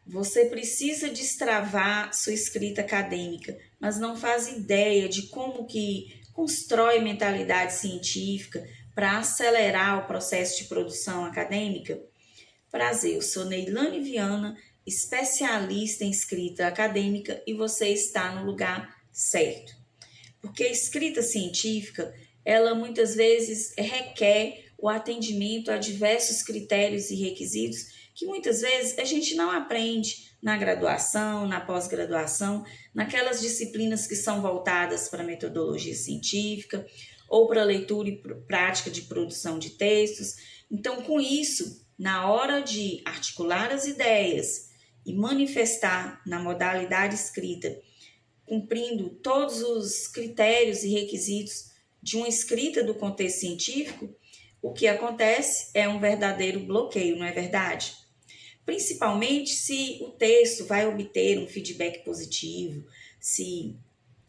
Você precisa destravar sua escrita acadêmica, mas não faz ideia de como que constrói mentalidade científica para acelerar o processo de produção acadêmica? Prazer, eu sou Neilane Viana, especialista em escrita acadêmica e você está no lugar certo. Porque a escrita científica, ela muitas vezes requer o atendimento a diversos critérios e requisitos que muitas vezes a gente não aprende na graduação, na pós-graduação, naquelas disciplinas que são voltadas para a metodologia científica ou para a leitura e prática de produção de textos. Então, com isso, na hora de articular as ideias e manifestar na modalidade escrita, cumprindo todos os critérios e requisitos de uma escrita do contexto científico, o que acontece é um verdadeiro bloqueio, não é verdade? Principalmente se o texto vai obter um feedback positivo, se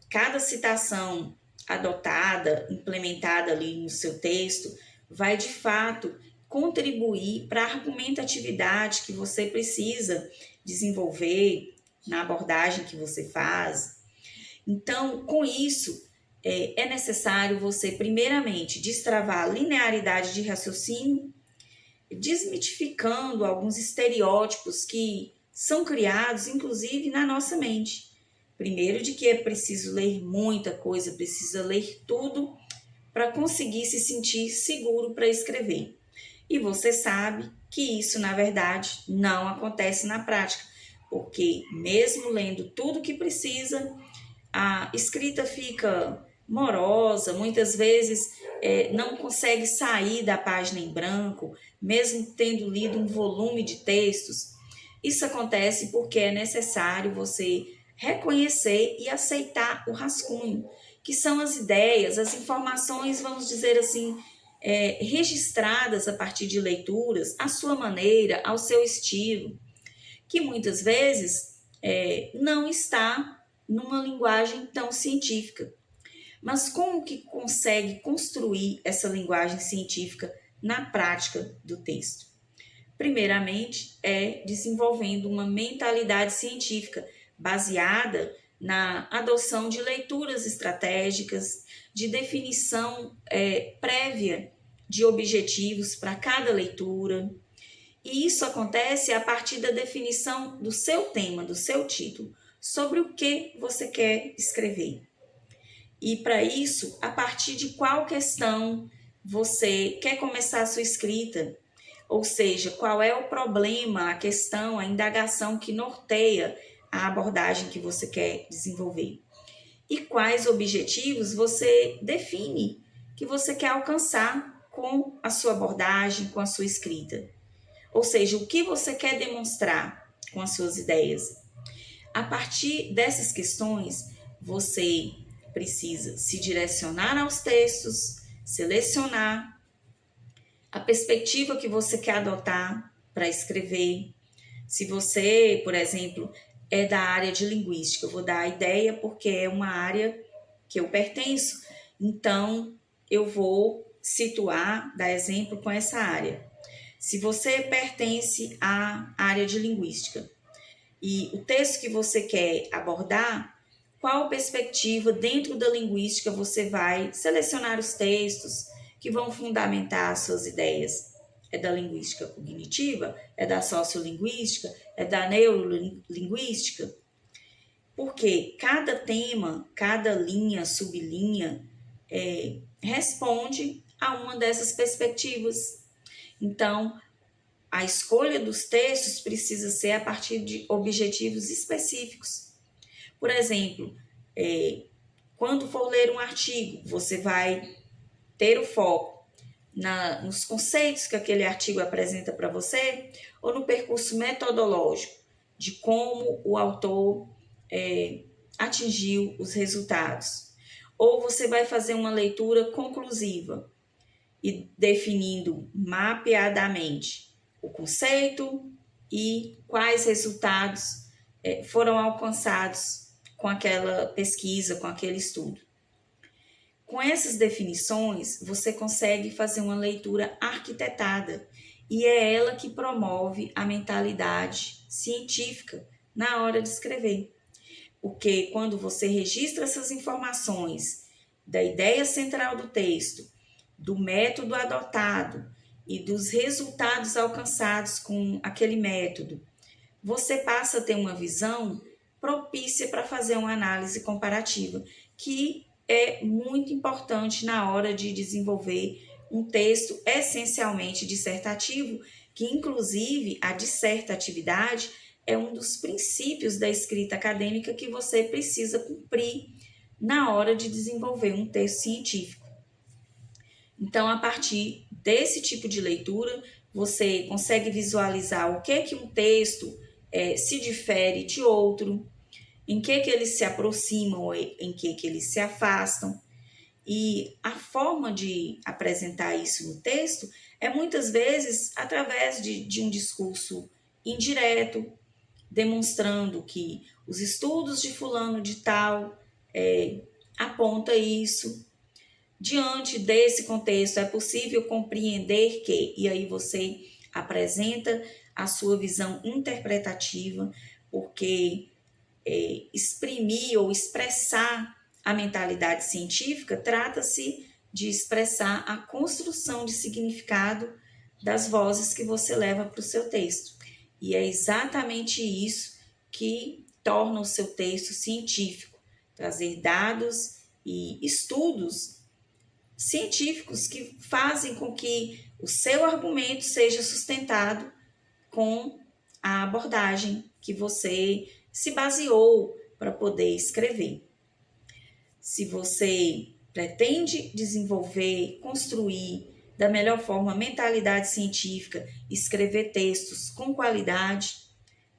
cada citação adotada, implementada ali no seu texto, vai de fato contribuir para a argumentatividade que você precisa desenvolver na abordagem que você faz. Então, com isso, é necessário você, primeiramente, destravar a linearidade de raciocínio, desmitificando alguns estereótipos que são criados, inclusive, na nossa mente. Primeiro, de que é preciso ler muita coisa, precisa ler tudo para conseguir se sentir seguro para escrever. E você sabe que isso, na verdade, não acontece na prática, porque mesmo lendo tudo que precisa, a escrita fica morosa, muitas vezes não consegue sair da página em branco, mesmo tendo lido um volume de textos. Isso acontece porque é necessário você reconhecer e aceitar o rascunho, que são as ideias, as informações, vamos dizer assim, registradas a partir de leituras, à sua maneira, ao seu estilo, que muitas vezes não está numa linguagem tão científica. Mas como que consegue construir essa linguagem científica na prática do texto? Primeiramente, é desenvolvendo uma mentalidade científica baseada na adoção de leituras estratégicas, de definição prévia de objetivos para cada leitura. E isso acontece a partir da definição do seu tema, do seu título, sobre o que você quer escrever. E para isso, a partir de qual questão você quer começar a sua escrita, ou seja, qual é o problema, a questão, a indagação que norteia a abordagem que você quer desenvolver. E quais objetivos você define que você quer alcançar com a sua abordagem, com a sua escrita. Ou seja, o que você quer demonstrar com as suas ideias. A partir dessas questões, você precisa se direcionar aos textos, selecionar a perspectiva que você quer adotar para escrever. Se você, por exemplo, é da área de linguística, eu vou dar a ideia porque é uma área que eu pertenço, então eu vou situar, dar exemplo com essa área. Se você pertence à área de linguística e o texto que você quer abordar, qual perspectiva dentro da linguística você vai selecionar os textos que vão fundamentar as suas ideias? É da linguística cognitiva? É da sociolinguística? É da neurolinguística? Porque cada tema, cada linha, sublinha, responde a uma dessas perspectivas. Então, a escolha dos textos precisa ser a partir de objetivos específicos. Por exemplo, quando for ler um artigo, você vai ter o foco nos conceitos que aquele artigo apresenta para você ou no percurso metodológico de como o autor atingiu os resultados. Ou você vai fazer uma leitura conclusiva e definindo mapeadamente o conceito e quais resultados foram alcançados com aquela pesquisa, com aquele estudo. Com essas definições, você consegue fazer uma leitura arquitetada e é ela que promove a mentalidade científica na hora de escrever. Porque quando você registra essas informações da ideia central do texto, do método adotado e dos resultados alcançados com aquele método, você passa a ter uma visão propícia para fazer uma análise comparativa, que é muito importante na hora de desenvolver um texto essencialmente dissertativo, que inclusive a dissertatividade é um dos princípios da escrita acadêmica que você precisa cumprir na hora de desenvolver um texto científico. Então, a partir desse tipo de leitura, você consegue visualizar o que um texto se difere de outro, em que eles se aproximam ou em que eles se afastam. E a forma de apresentar isso no texto é muitas vezes através de um discurso indireto, demonstrando que os estudos de fulano de tal aponta isso. Diante desse contexto, é possível compreender que, e aí você apresenta a sua visão interpretativa, porque exprimir ou expressar a mentalidade científica trata-se de expressar a construção de significado das vozes que você leva para o seu texto. E é exatamente isso que torna o seu texto científico, trazer dados e estudos científicos que fazem com que o seu argumento seja sustentado com a abordagem que você se baseou para poder escrever. Se você pretende desenvolver, construir da melhor forma a mentalidade científica, escrever textos com qualidade,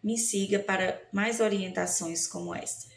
me siga para mais orientações como esta.